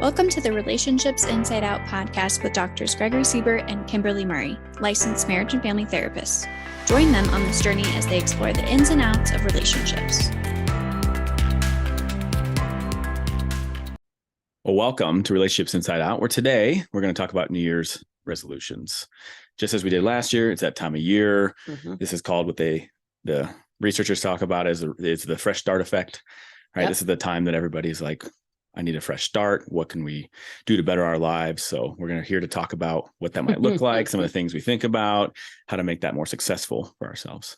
Welcome to the Relationships Inside Out podcast with Doctors Gregory Siebert and Kimberly Murray, licensed marriage and family therapists. Join them on this journey as they explore the ins and outs of relationships. Well, welcome to Relationships Inside Out, where today we're going to talk about New Year's resolutions. Just as we did last year, it's that time of year. This is called what the researchers talk about is the fresh start effect, right? Yep. This is the time that everybody's like, I need a fresh start. What can we do to better our lives? So we're here to talk about what that might look like, some of the things we think about, how to make that more successful for ourselves.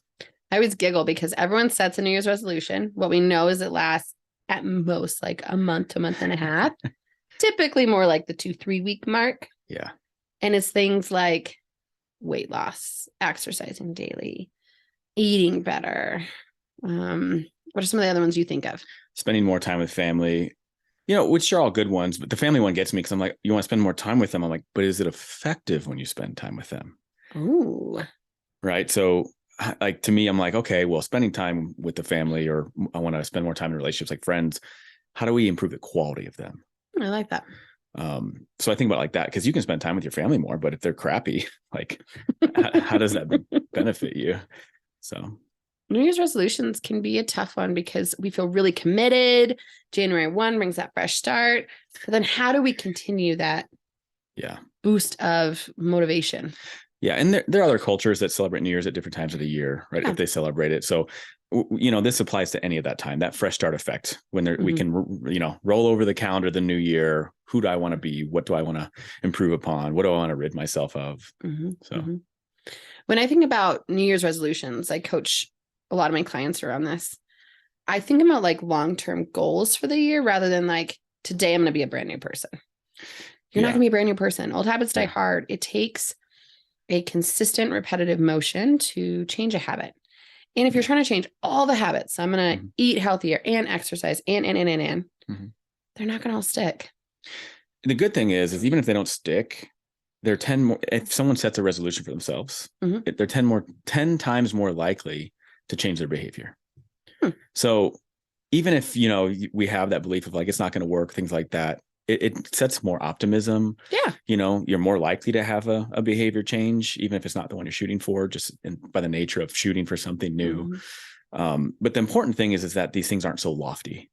I always giggle because everyone sets a New Year's resolution. What we know is it lasts at most like a month to a month and a half, typically more like the 2-3 week mark. Yeah. And it's things like weight loss, exercising daily, eating better. What are some of the other ones you think of? Spending more time with family. Which are all good ones, but the family one gets me because I'm like, you want to spend more time with them. I'm like, but is it effective when you spend time with them? Ooh. Right. So like to me, I'm like, okay, well, spending time with the family, or I want to spend more time in relationships like friends. How do we improve the quality of them? I like that. So I think about like that, because you can spend time with your family more, but if they're crappy, like how does that benefit you? So New Year's resolutions can be a tough one because we feel really committed. January 1 brings that fresh start. But then how do we continue that boost of motivation? Yeah. And there are other cultures that celebrate New Year's at different times of the year, right? Yeah. If they celebrate it. So, this applies to any of that time, that fresh start effect, when we can, roll over the calendar, the new year. Who do I want to be? What do I want to improve upon? What do I want to rid myself of? When I think about New Year's resolutions, I coach a lot of my clients around this. I think about like long-term goals for the year rather than like, today I'm going to be a brand new person. You're not going to be a brand new person. Old habits die hard. It takes a consistent, repetitive motion to change a habit. And if you're trying to change all the habits, I'm going to eat healthier and exercise and they're not going to all stick. The good thing is even if they don't stick, they're 10 more. If someone sets a resolution for themselves, they're 10 times more likely to change their behavior. So even if, we have that belief of like, it's not going to work, things like that, it sets more optimism. Yeah. You're more likely to have a behavior change, even if it's not the one you're shooting for, just by the nature of shooting for something new. But the important thing is that these things aren't so lofty.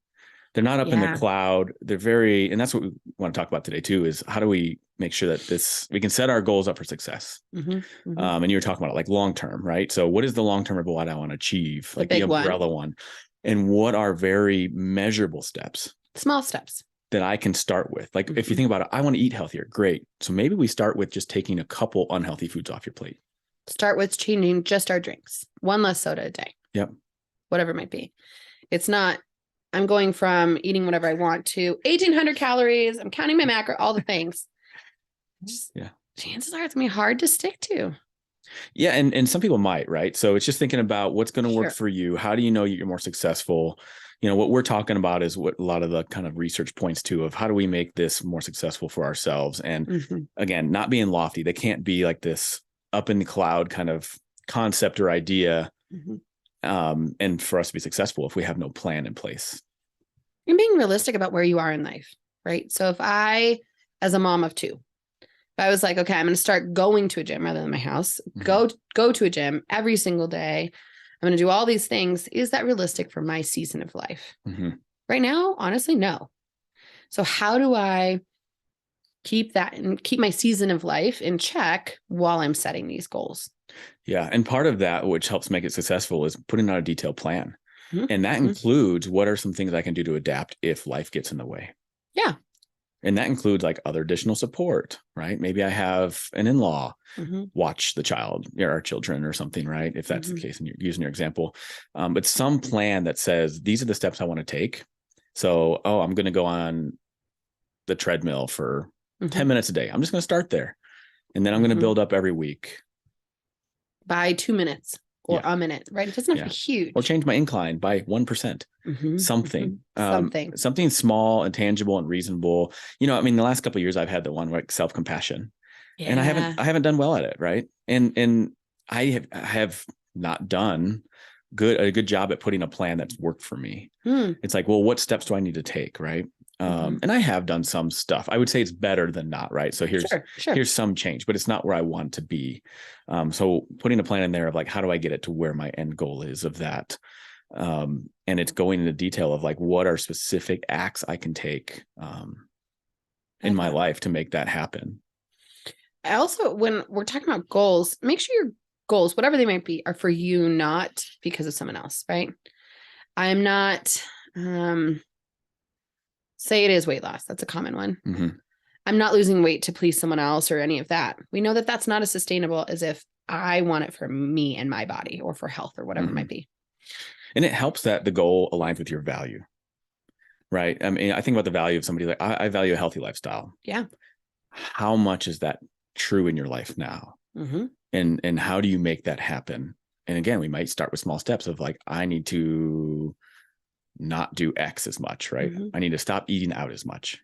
They're not up in the cloud. They're and that's what we want to talk about today too, is how do we make sure that we can set our goals up for success. And you were talking about it like long-term, right? So what is the long-term of what I want to achieve? Like the umbrella one. And what are very measurable steps? Small steps that I can start with. Like if you think about it, I want to eat healthier. Great. So maybe we start with just taking a couple unhealthy foods off your plate. Start with changing just our drinks. One less soda a day. Yep. Whatever it might be. It's not, I'm going from eating whatever I want to 1,800 calories. I'm counting my macro, all the things. Chances are it's going to be hard to stick to. Yeah. And some people might, right? So it's just thinking about what's going to work for you. How do you know you're more successful? What we're talking about is what a lot of the kind of research points to, of how do we make this more successful for ourselves? And again, not being lofty. They can't be like this up in the cloud kind of concept or idea. And for us to be successful, if we have no plan in place. And being realistic about where you are in life, right? So if I, as a mom of 2, if I was like, okay, I'm going to start going to a gym rather than my house, go to a gym every single day. I'm going to do all these things. Is that realistic for my season of life? Right now, honestly, no. So how do I keep that and keep my season of life in check while I'm setting these goals? Yeah. And part of that, which helps make it successful, is putting out a detailed plan. And that includes what are some things I can do to adapt if life gets in the way. Yeah. And that includes like other additional support, right? Maybe I have an in-law watch the child or our children or something, right? If that's the case, and you're using your example, but some plan that says, these are the steps I want to take. So, I'm going to go on the treadmill for 10 minutes a day. I'm just going to start there. And then I'm going to build up every week. By 2 minutes or a minute, right? It doesn't have to be huge. Or change my incline by 1%. Something small and tangible and reasonable. The last couple of years I've had the one like self-compassion, and I haven't done well at it. Right. And I have not done a good job at putting a plan that's worked for me. It's like, well, what steps do I need to take? Right. And I have done some stuff. I would say it's better than not, right? So here's some change, but it's not where I want to be. So putting a plan in there of like, how do I get it to where my end goal is of that? And it's going into detail of like, what are specific acts I can take in my life to make that happen. I also, when we're talking about goals, make sure your goals, whatever they might be, are for you, not because of someone else, right? I'm not, say it is weight loss. That's a common one. Mm-hmm. I'm not losing weight to please someone else or any of that. We know that that's not as sustainable as if I want it for me and my body or for health or whatever it might be. And it helps that the goal aligns with your value, right? I mean, I think about the value of somebody like, I value a healthy lifestyle. Yeah. How much is that true in your life now? And how do you make that happen? And again, we might start with small steps of like, I need to not do X as much, right? I need to stop eating out as much.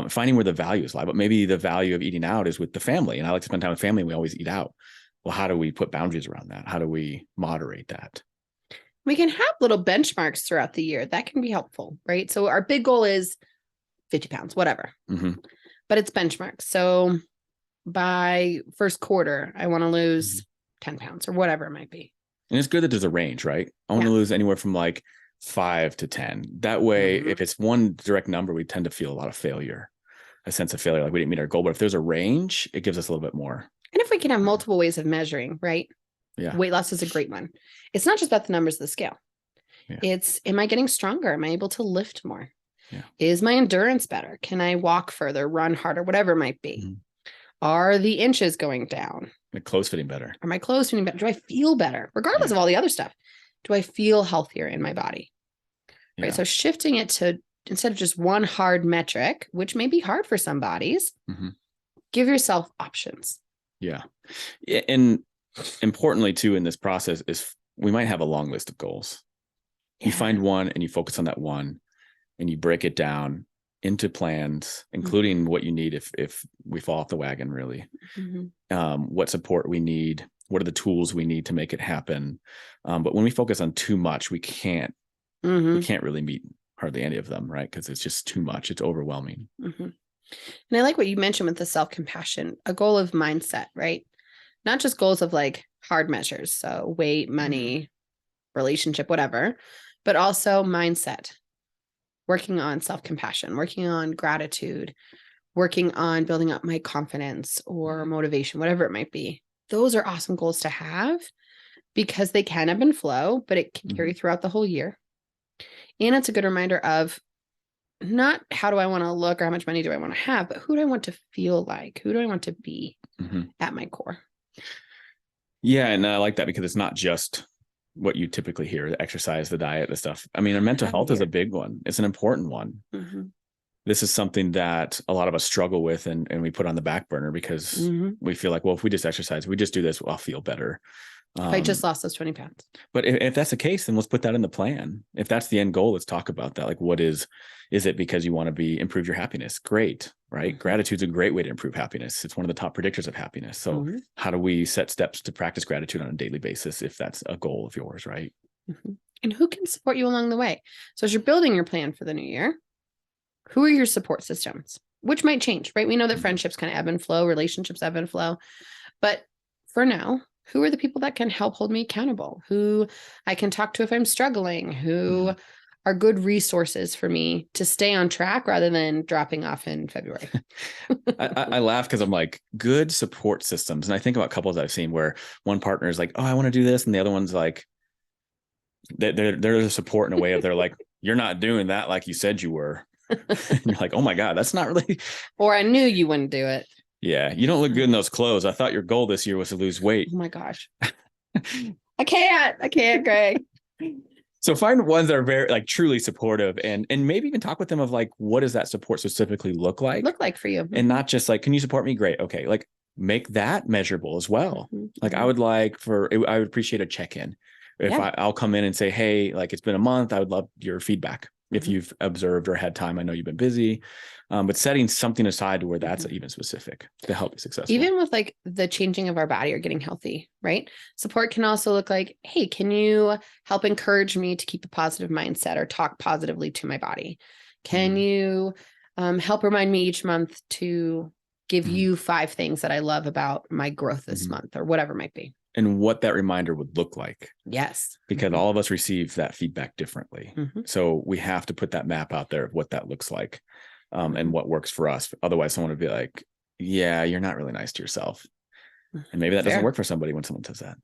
Finding where the values lie, but maybe the value of eating out is with the family. And I like to spend time with family. And we always eat out. Well, how do we put boundaries around that? How do we moderate that? We can have little benchmarks throughout the year. That can be helpful, right? So our big goal is 50 pounds, whatever, but it's benchmarks. So by first quarter, I want to lose 10 pounds or whatever it might be. And it's good that there's a range, right? I want to lose anywhere from like 5 to 10. That way, if it's one direct number, we tend to feel a lot of failure, a sense of failure, like we didn't meet our goal. But if there's a range, it gives us a little bit more. And if we can have multiple ways of measuring, right? Yeah. Weight loss is a great one. It's not just about the numbers of the scale. Yeah. It's, am I getting stronger? Am I able to lift more? Yeah. Is my endurance better? Can I walk further, run harder, whatever it might be? Are the inches going down? My clothes fitting better? Are my clothes fitting better? Do I feel better? Regardless of all the other stuff. Do I feel healthier in my body? Right. So shifting it to, instead of just one hard metric, which may be hard for some bodies, give yourself options. Yeah. And importantly too, in this process is we might have a long list of goals. You find one and you focus on that one and you break it down into plans, including what you need if we fall off the wagon, really. What support we need, what are the tools we need to make it happen. But when we focus on too much, we can't really meet hardly any of them, right? Because it's just too much. It's overwhelming. And I like what you mentioned with the self-compassion, a goal of mindset, right? Not just goals of like hard measures. So weight, money, relationship, whatever, but also mindset, working on self-compassion, working on gratitude, working on building up my confidence or motivation, whatever it might be. Those are awesome goals to have because they can ebb and flow, but it can carry throughout the whole year. And it's a good reminder of not how do I want to look or how much money do I want to have, but who do I want to feel like? Who do I want to be at my core? Yeah. And I like that because it's not just what you typically hear, the exercise, the diet, the stuff. I mean, our mental health is a big one. It's an important one. This is something that a lot of us struggle with and we put on the back burner because we feel like, well, if we just exercise, we just do this, I'll feel better. I just lost those 20 pounds. But if that's the case, then let's put that in the plan. If that's the end goal, let's talk about that. Like, what is it because you want to improve your happiness? Great, right? Gratitude's a great way to improve happiness. It's one of the top predictors of happiness. So how do we set steps to practice gratitude on a daily basis if that's a goal of yours, right? And who can support you along the way? So as you're building your plan for the new year, who are your support systems? Which might change, right? We know that friendships kind of ebb and flow, relationships ebb and flow. But for now, who are the people that can help hold me accountable? Who I can talk to if I'm struggling? Who are good resources for me to stay on track rather than dropping off in February? I laugh because I'm like, good support systems. And I think about couples I've seen where one partner is like, oh, I want to do this. And the other one's like, they're the support in a way of they're like, you're not doing that like you said you were. And you're like, oh my God, that's not really. Or I knew you wouldn't do it. Yeah, you don't look good in those clothes. I thought your goal this year was to lose weight. Oh my gosh. I can't, Greg. So find ones that are very like truly supportive and maybe even talk with them of like, what does that support specifically look like for you? And not just like, can you support me? Great. Okay. Like make that measurable as well. Like I would appreciate a check-in. If I'll come in and say, hey, like it's been a month, I would love your feedback. if Mhm. you've observed or had time. I know you've been busy, but setting something aside to where that's Mhm. even specific to help you successful. Even with like the changing of our body or getting healthy, right? Support can also look like, hey, can you help encourage me to keep a positive mindset or talk positively to my body? Can Mhm. you help remind me each month to give Mhm. you 5 things that I love about my growth this Mhm. month or whatever it might be? And what that reminder would look like, Yes. because all of us receive that feedback differently. Mhm. So we have to put that map out there of what that looks like, Mhm. and what works for us. Otherwise, someone would be like, yeah, you're not really nice to yourself. And maybe that doesn't Fair. work for somebody when someone says that.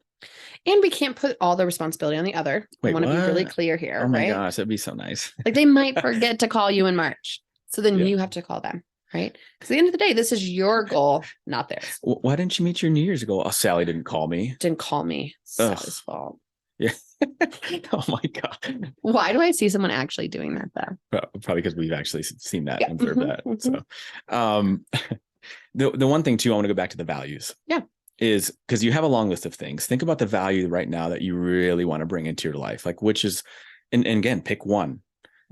And we can't put all the responsibility on the other. I Wait, want to be really what? clear here, Oh my right? gosh, that'd be so nice. Like they might forget to call you in March. So then Yeah. you have to call them, right? Because at the end of the day, this is your goal, not theirs. Why didn't you meet your New Year's ago? Oh, Sally didn't call me. Didn't call me. Ugh. Sally's fault. Yeah. Oh my God. Why do I see someone actually doing that though? Probably because we've actually seen that, Yeah. observed Mhm, that. mhm. So, the one thing too, I want to go back to the values. Yeah. Is because you have a long list of things. Think about the value right now that you really want to bring into your life, like which is, and again, pick one.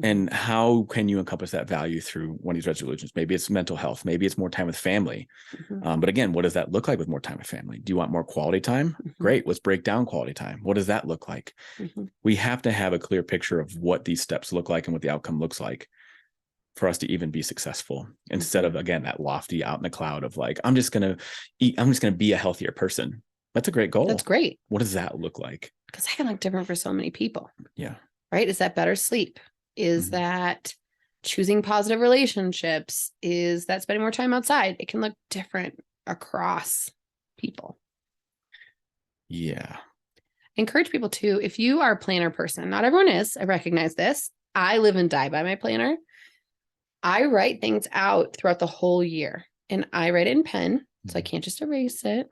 And how can you encompass that value through one of these resolutions? Maybe it's mental health. Maybe it's more time with family. Mhm, But again, what does that look like with more time with family? Do you want more quality time? mhm, Great. Let's break down quality time. What does that look like? mhm. We have to have a clear picture of what these steps look like and what the outcome looks like for us to even be successful, instead of, again, that lofty out in the cloud of like, I'm just going to be a healthier person. That's a great goal. That's great. What does that look like? Because that can look different for so many people, Yeah. right? Is that better sleep? Is Mhm. that choosing positive relationships? Is that spending more time outside? It can look different across people. Yeah. Encourage people to, if you are a planner person, not everyone is, I recognize this. I live and die by my planner. I write things out throughout the whole year and I write it in pen. So I can't just erase it.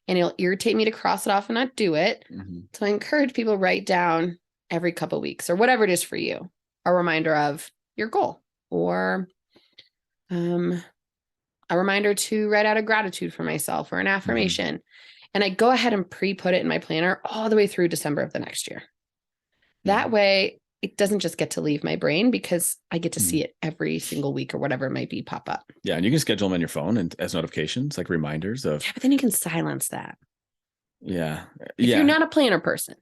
And it'll irritate me to cross it off and not do it. Mhm. So I encourage people write down every couple of weeks or whatever it is for you, a reminder of your goal or a reminder to write out a gratitude for myself or an affirmation. And I go ahead and pre-put it in my planner all the way through December of the next year. That way it doesn't just get to leave my brain because I get to see it every single week or whatever it might be pop up. Yeah. And you can schedule them on your phone and as notifications, like reminders of, Yeah, but then you can silence that. yeah. If Yeah. you're not a planner person.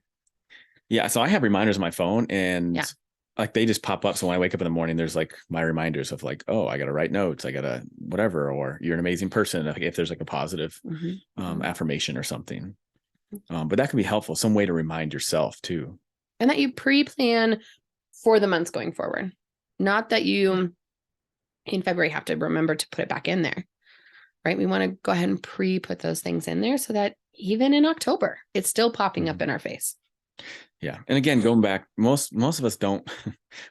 Yeah. So I have reminders on my phone and Yeah. like they just pop up. So when I wake up in the morning, there's like my reminders of like, oh, I got to write notes. I got to whatever, or you're an amazing person. If there's like a positive affirmation or something. But that can be helpful. Some way to remind yourself too. And that you pre-plan for the months going forward. Not that you in February have to remember to put it back in there, right? We want to go ahead and pre-put those things in there so that even in October, it's still popping up in our face. Yeah. And again, going back, most of us don't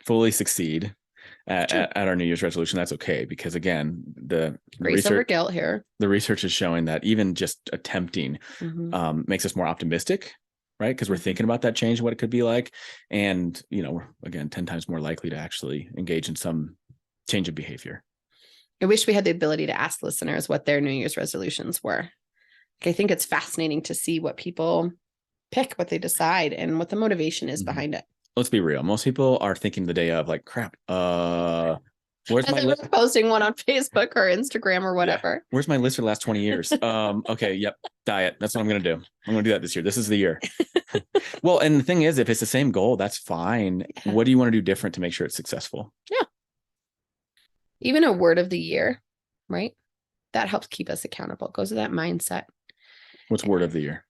fully succeed at our New Year's resolution. That's okay. Because again, the Grace over guilt here. The research is showing that even just attempting makes us more optimistic, right? Because we're thinking about that change and what it could be like. And, we're, again, 10 times more likely to actually engage in some change of behavior. I wish we had the ability to ask listeners what their New Year's resolutions were. I think it's fascinating to see what people pick, what they decide, and what the motivation is behind it. Let's be real. Most people are thinking the day of like, crap, where's my list? Posting one on Facebook or Instagram or whatever. Yeah. Where's my list for the last 20 years? Okay. Yep. Diet. That's what I'm going to do. I'm going to do that this year. This is the year. Well, and the thing is, if it's the same goal, that's fine. Yeah. What do you want to do different to make sure it's successful? Yeah. Even a word of the year, right? That helps keep us accountable. It goes to that mindset. What's word of the year?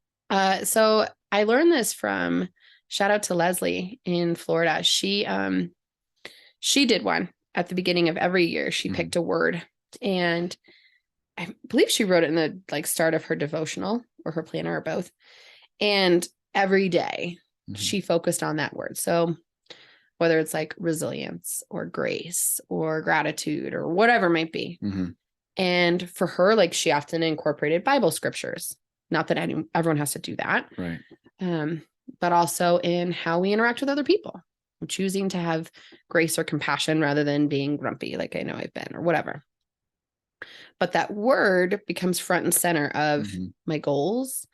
So I learned this from, shout out to Leslie in Florida. She did one at the beginning of every year. She picked a word, and I believe she wrote it in the start of her devotional or her planner or both. And every day she focused on that word. So whether it's like resilience or grace or gratitude or whatever it might be. And for her, she often incorporated Bible scriptures. Not that everyone has to do that. Right. But also in how we interact with other people. Choosing to have grace or compassion rather than being grumpy, like I know I've been, or whatever. But that word becomes front and center of my goals,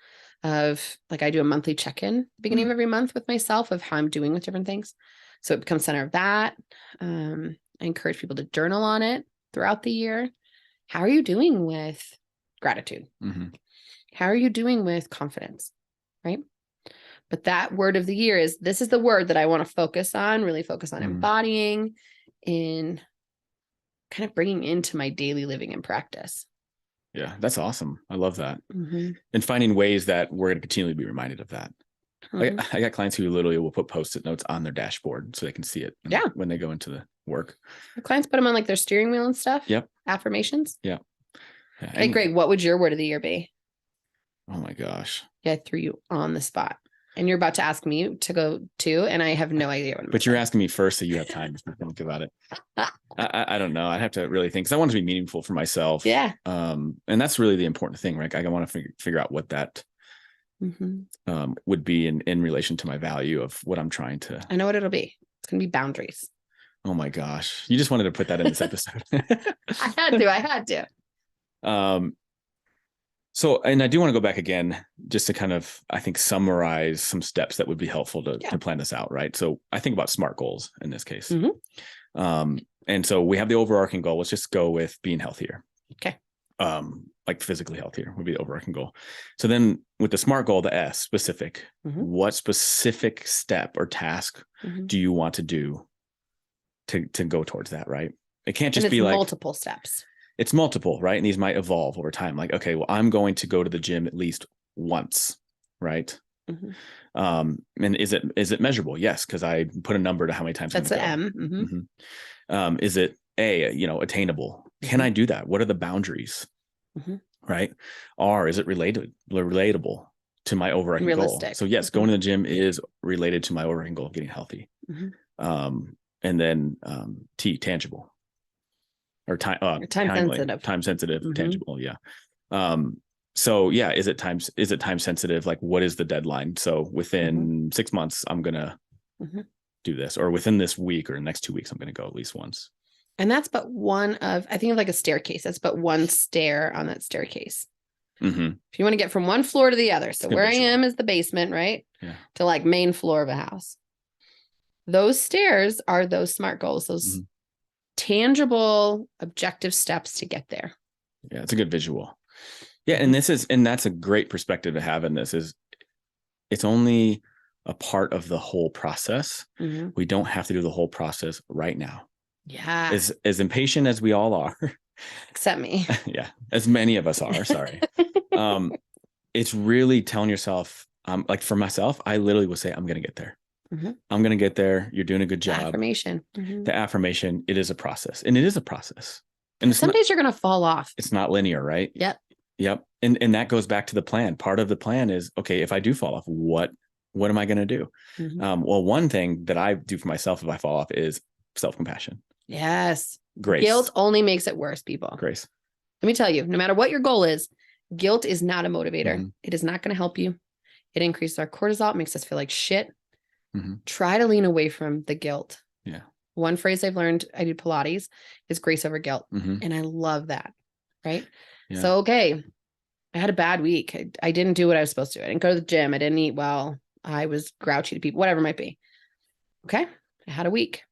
of I do a monthly check-in beginning of every month with myself of how I'm doing with different things. So it becomes center of that. I encourage people to journal on it throughout the year. How are you doing with gratitude? Mm-hmm. How are you doing with confidence? Right. But that word of the year is, this is the word that I want to focus on, really focus on embodying, in kind of bringing into my daily living and practice. Yeah, that's awesome. I love that. Mm-hmm. And finding ways that we're going to continually be reminded of that. Mm-hmm. I got clients who literally will put Post-it notes on their dashboard so they can see it when they go into the work. The clients put them on like their steering wheel and stuff. Yep. Affirmations. Yeah. Okay, Greg, what would your word of the year be? Oh my gosh. Yeah, I threw you on the spot. And you're about to ask me to go too, and I have no idea what I'm But you're asking me first, so you have time to think about it. I don't know. I'd have to really think, because I want it to be meaningful for myself. Yeah. And that's really the important thing, right? I want to figure out what that would be in relation to my value of what I'm trying to. I know what it'll be. It's going to be boundaries. Oh my gosh. You just wanted to put that in this episode. I had to. So, and I do want to go back again, just to kind of, I think, summarize some steps that would be helpful to plan this out, right? So I think about SMART goals in this case. And so we have the overarching goal. Let's just go with being healthier. Okay. Like physically healthier would be the overarching goal. So then with the SMART goal, the S, specific, what specific step or task do you want to do to go towards that, right? It can't just be like multiple steps. It's multiple, right? And these might evolve over time. Like, okay, well, I'm going to go to the gym at least once, right? And is it measurable? Yes, because I put a number to how many times. That's the M. Is it attainable? Can I do that? What are the boundaries? Right? R, is it relatable to my overarching goal? So yes, going to the gym is related to my overarching goal of getting healthy. And then T, tangible. Or time sensitive, tangible. Yeah. So yeah, is it time sensitive? Like, what is the deadline? So within 6 months, I'm going to do this, or within this week or the next 2 weeks, I'm going to go at least once. And that's but one of, I think of like a staircase. That's but one stair on that staircase. If you want to get from one floor to the other. So where I am is the basement, right? Yeah. To like main floor of a house. Those stairs are those SMART goals, those tangible, objective steps to get there. Yeah, it's a good visual. Yeah, and that's a great perspective to have in this, is it's only a part of the whole process. We don't have to do the whole process right now. Yeah. As impatient as we all are. Except me. Yeah, as many of us are, sorry. It's really telling yourself, like for myself, I literally would say, I'm going to get there. I'm going to get there. You're doing a good job. Affirmation. The affirmation, it is a process, and it is a process. And some days you're going to fall off. It's not linear, right? Yep. And that goes back to the plan. Part of the plan is, okay, if I do fall off, what am I going to do? Well, one thing that I do for myself if I fall off is self-compassion. Yes. Grace. Guilt only makes it worse, people. Grace. Let me tell you, no matter what your goal is, guilt is not a motivator. It is not going to help you. It increases our cortisol. It makes us feel like shit. Try to lean away from the guilt. Yeah. One phrase I've learned, I do Pilates, is grace over guilt. And I love that. Right. Yeah. So, okay. I had a bad week. I didn't do what I was supposed to. I didn't go to the gym. I didn't eat well. I was grouchy to people, whatever it might be. Okay. I had a week.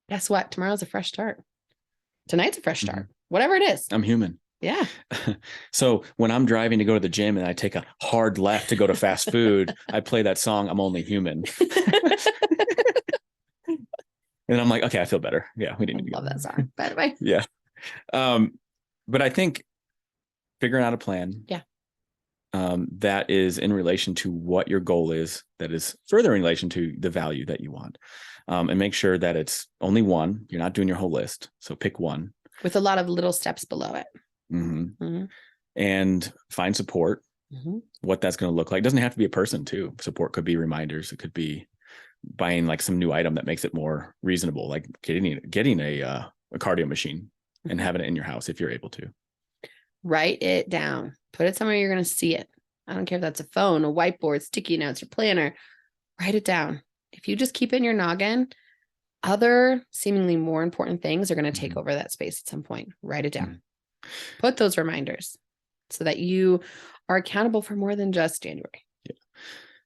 Guess what? Tomorrow's a fresh start. Tonight's a fresh start. Whatever it is. I'm human. Yeah. So when I'm driving to go to the gym and I take a hard left to go to fast food, I play that song, I'm Only Human. And I'm like, okay, I feel better. Yeah, we didn't love that song, by the way. Yeah. But I think figuring out a plan. Yeah. That is in relation to what your goal is, that is further in relation to the value that you want. And make sure that it's only one. You're not doing your whole list. So pick one. With a lot of little steps below it. And find support, what that's going to look like. It doesn't have to be a person too. Support could be reminders. It could be buying like some new item that makes it more reasonable, like getting a cardio machine and having it in your house if you're able to. Write it down. Put it somewhere you're going to see it. I don't care if that's a phone, a whiteboard, sticky notes, your planner. Write it down. If you just keep it in your noggin, other seemingly more important things are going to take over that space at some point. Write it down. Put those reminders so that you are accountable for more than just January. Yeah.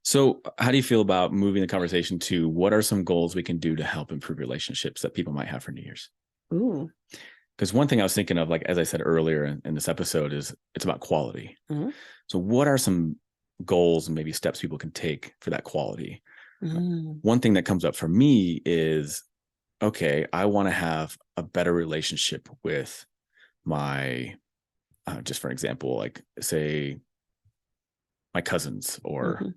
So how do you feel about moving the conversation to what are some goals we can do to help improve relationships that people might have for New Year's? Ooh. Because one thing I was thinking of, like, as I said earlier in this episode, is it's about quality. Mm-hmm. So what are some goals and maybe steps people can take for that quality? Mm-hmm. One thing that comes up for me is, okay, I want to have a better relationship with my, just for example, like say my cousins or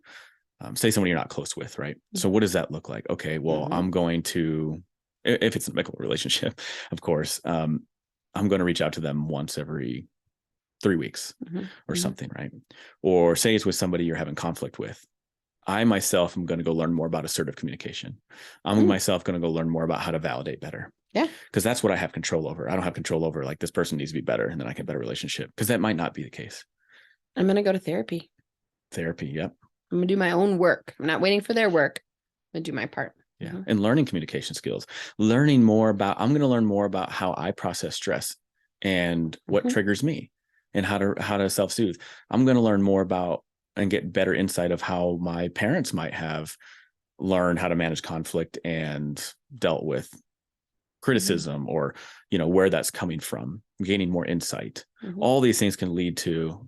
say someone you're not close with, right? So what does that look like? Okay, well, I'm going to, if it's a medical relationship, of course, I'm going to reach out to them once every 3 weeks or something, right? Or say it's with somebody you're having conflict with. I myself am going to go learn more about assertive communication. I'm myself going to go learn more about how to validate better. Yeah. Because that's what I have control over. I don't have control over like this person needs to be better and then I can have a better relationship, because that might not be the case. I'm going to go to therapy. Therapy. Yep. I'm going to do my own work. I'm not waiting for their work. I'm going to do my part. Yeah. And learning communication skills, I'm going to learn more about how I process stress and what triggers me and how to self-soothe. I'm going to learn more about and get better insight of how my parents might have learned how to manage conflict and dealt with criticism or, where that's coming from, gaining more insight. All these things can lead to,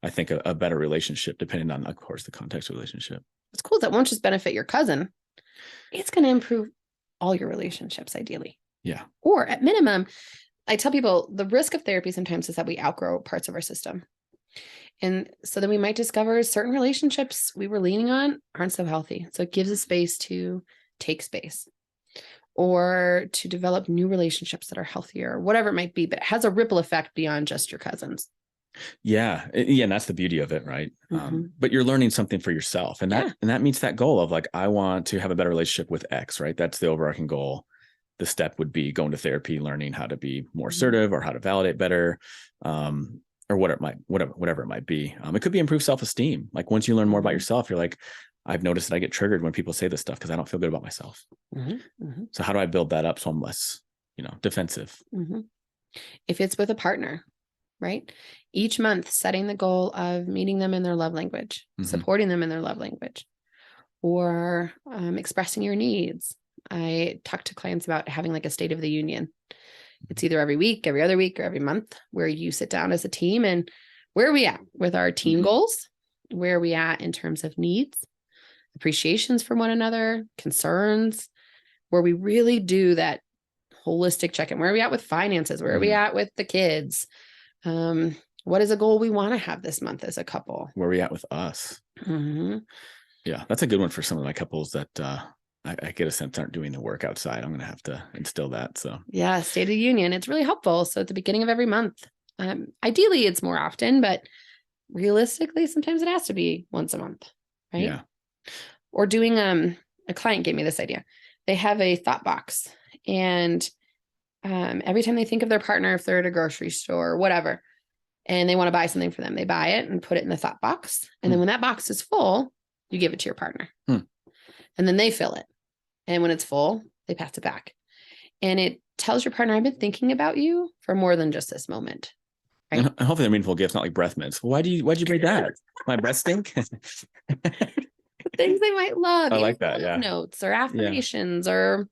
I think, a better relationship, depending on, of course, the context of the relationship. It's cool. That won't just benefit your cousin. It's going to improve all your relationships, ideally. Yeah. Or at minimum, I tell people the risk of therapy sometimes is that we outgrow parts of our system. And so then we might discover certain relationships we were leaning on aren't so healthy. So it gives us space to take space or to develop new relationships that are healthier, or whatever it might be, but it has a ripple effect beyond just your cousins. Yeah. And that's the beauty of it. Right. But you're learning something for yourself, and that meets that goal of like, I want to have a better relationship with X, right? That's the overarching goal. The step would be going to therapy, learning how to be more assertive or how to validate better, or whatever it might be. It could be improved self-esteem. Like once you learn more about yourself, you're like, I've noticed that I get triggered when people say this stuff because I don't feel good about myself. So how do I build that up so I'm less, defensive? If it's with a partner, right? Each month, setting the goal of meeting them in their love language, supporting them in their love language, or expressing your needs. I talk to clients about having like a State of the Union. It's either every week, every other week, or every month, where you sit down as a team and where are we at with our team goals? Where are we at in terms of needs, appreciations for one another, concerns, where we really do that holistic check-in? Where are we at with finances? Where are we at with the kids? What is a goal we want to have this month as a couple? Where are we at with us? Yeah, that's a good one for some of my couples that I get a sense aren't doing the work outside. I'm going to have to instill that. So yeah, State of the Union. It's really helpful. So at the beginning of every month, ideally it's more often, but realistically, sometimes it has to be once a month, right? Yeah. Or doing, a client gave me this idea. They have a thought box, and every time they think of their partner, if they're at a grocery store or whatever, and they want to buy something for them, they buy it and put it in the thought box. And then when that box is full, you give it to your partner. And then they fill it. And when it's full, they pass it back. And it tells your partner, I've been thinking about you for more than just this moment. Right? And hopefully they're meaningful gifts, not like breath mints. Why'd you bring that? My breath stink? Things they might love. I like that. Yeah. Notes or affirmations or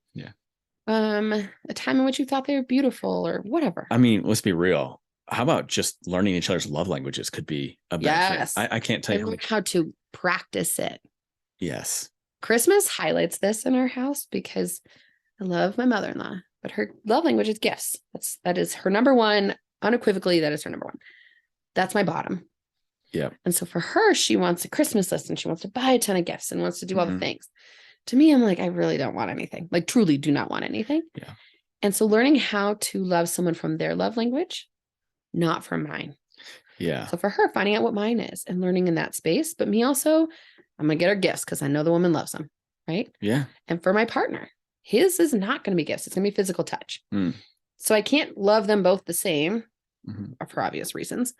a time in which you thought they were beautiful or whatever. I mean, let's be real. How about just learning each other's love languages could be a benefit. Yes. I can't tell you how to practice it. Yes. Christmas highlights this in our house because I love my mother-in-law, but her love language is gifts. That is her number one. Unequivocally, that is her number one. That's my bottom. Yeah. And so for her, she wants a Christmas list and she wants to buy a ton of gifts and wants to do all the things. To me, I'm like, I really don't want anything. Like truly do not want anything. Yeah. And so learning how to love someone from their love language, not from mine. Yeah. So for her, finding out what mine is and learning in that space, but me also, I'm going to get her gifts because I know the woman loves them. Right. Yeah. And for my partner, his is not going to be gifts. It's going to be physical touch. So I can't love them both the same for obvious reasons,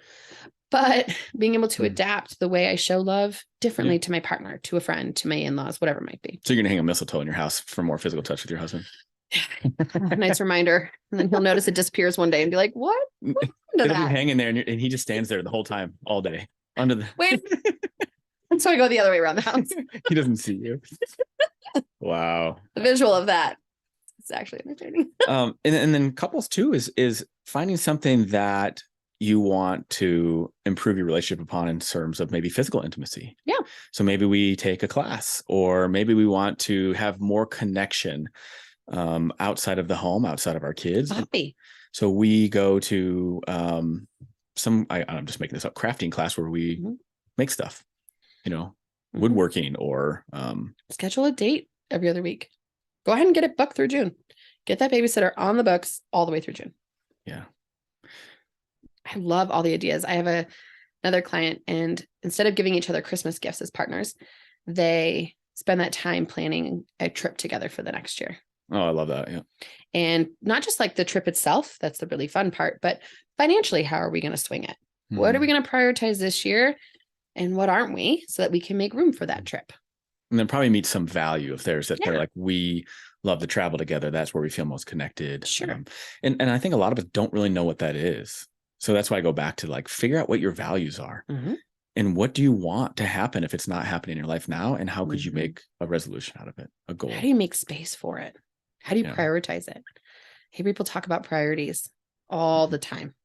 but being able to adapt the way I show love differently to my partner, to a friend, to my in-laws, whatever it might be. So you're going to hang a mistletoe in your house for more physical touch with your husband? Nice reminder. And then he'll notice it disappears one day and be like, what? It'll be hanging there and he just stands there the whole time, all day under the. Wait. So I go the other way around the house. He doesn't see you. Wow. The visual of that. It's actually entertaining. And then couples too is finding something that you want to improve your relationship upon in terms of maybe physical intimacy. Yeah. So maybe we take a class, or maybe we want to have more connection outside of the home, outside of our kids. Happy. So we go to I'm just making this up, crafting class where we make stuff, woodworking, or schedule a date every other week. Go ahead and get it booked through June. Get that babysitter on the books all the way through June. Yeah. I love all the ideas. I have another client, and instead of giving each other Christmas gifts as partners, they spend that time planning a trip together for the next year. Oh, I love that. Yeah. And not just like the trip itself, that's the really fun part, but financially, how are we going to swing it? What are we going to prioritize this year? And what aren't we, so that we can make room for that trip? And then probably meet some value if there's that they're like, we love to travel together. That's where we feel most connected. Sure. And I think a lot of us don't really know what that is. So that's why I go back to like, figure out what your values are and what do you want to happen if it's not happening in your life now? And how could you make a resolution out of it, a goal? How do you make space for it? How do you prioritize it? Hey, people talk about priorities all the time.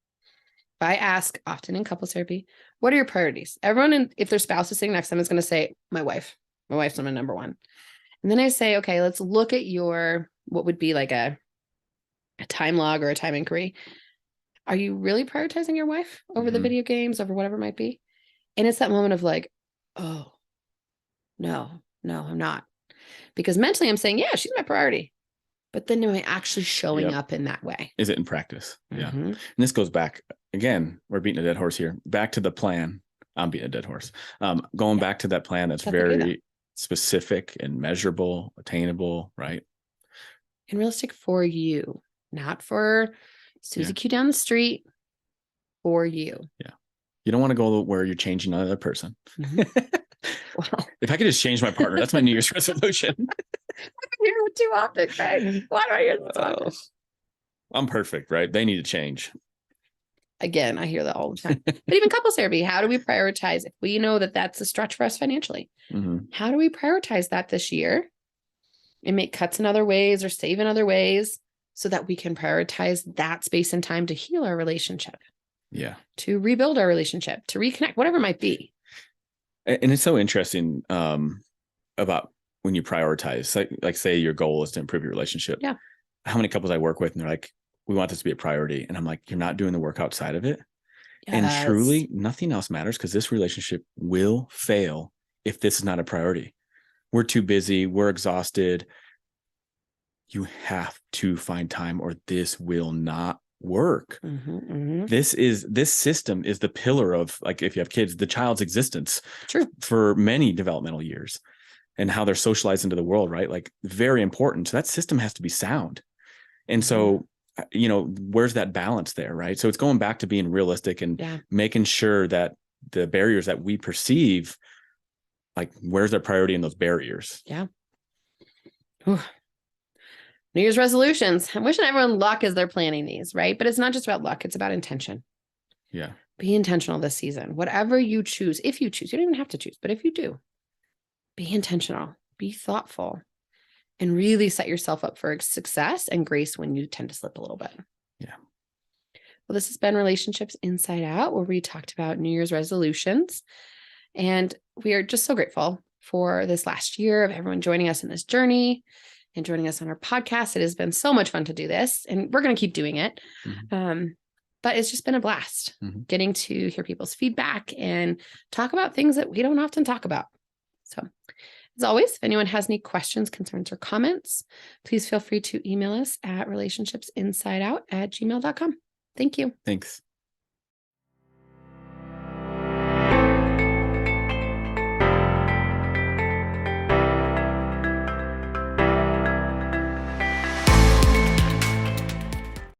I ask often in couples therapy, what are your priorities? Everyone, if their spouse is sitting next to them, is going to say, my wife. My wife's my number one. And then I say, okay, let's look at what would be like a time log or a time inquiry. Are you really prioritizing your wife over the video games, over whatever it might be? And it's that moment of like, oh, no, I'm not. Because mentally I'm saying, yeah, she's my priority. But then am I actually showing up in that way? Is it in practice? Yeah. And this goes back, again, we're beating a dead horse here, back to the plan. I'm beating a dead horse. Going back to that plan that's very specific and measurable, attainable, right? And realistic for you, not for Susie Q down the street, for you. Yeah. You don't want to go where you're changing another person. Well, if I could just change my partner, that's my New Year's resolution. I hear it too often, Craig. Why do I hear this often? I'm perfect, right? They need to change. Again, I hear that all the time. But even couples therapy, how do we prioritize if we know that that's a stretch for us financially? How do we prioritize that this year and make cuts in other ways or save in other ways so that we can prioritize that space and time to heal our relationship? Yeah. To rebuild our relationship, to reconnect, whatever it might be. And it's so interesting about when you prioritize, like say your goal is to improve your relationship. Yeah. How many couples I work with and they're like, we want this to be a priority. And I'm like, you're not doing the work outside of it. Yes. And truly nothing else matters because this relationship will fail if this is not a priority. We're too busy. We're exhausted. You have to find time or this will not work. This system is the pillar of, like, if you have kids, the child's existence. True. For many developmental years and how they're socialized into the world, right? Like, very important. So that system has to be sound. And so, where's that balance there, right? So it's going back to being realistic and making sure that the barriers that we perceive, like, where's their priority in those barriers? Yeah. Whew. New Year's resolutions. I'm wishing everyone luck as they're planning these, right? But it's not just about luck. It's about intention. Yeah. Be intentional this season. Whatever you choose, if you choose, you don't even have to choose, but if you do, be intentional, be thoughtful, and really set yourself up for success and grace when you tend to slip a little bit. Yeah. Well, this has been Relationships Inside Out, where we talked about New Year's resolutions. And we are just so grateful for this last year of everyone joining us in this journey and joining us on our podcast. It has been so much fun to do this, and we're going to keep doing it. But it's just been a blast getting to hear people's feedback and talk about things that we don't often talk about. So as always, if anyone has any questions, concerns, or comments, please feel free to email us at relationshipsinsideout@gmail.com. Thank you. Thanks.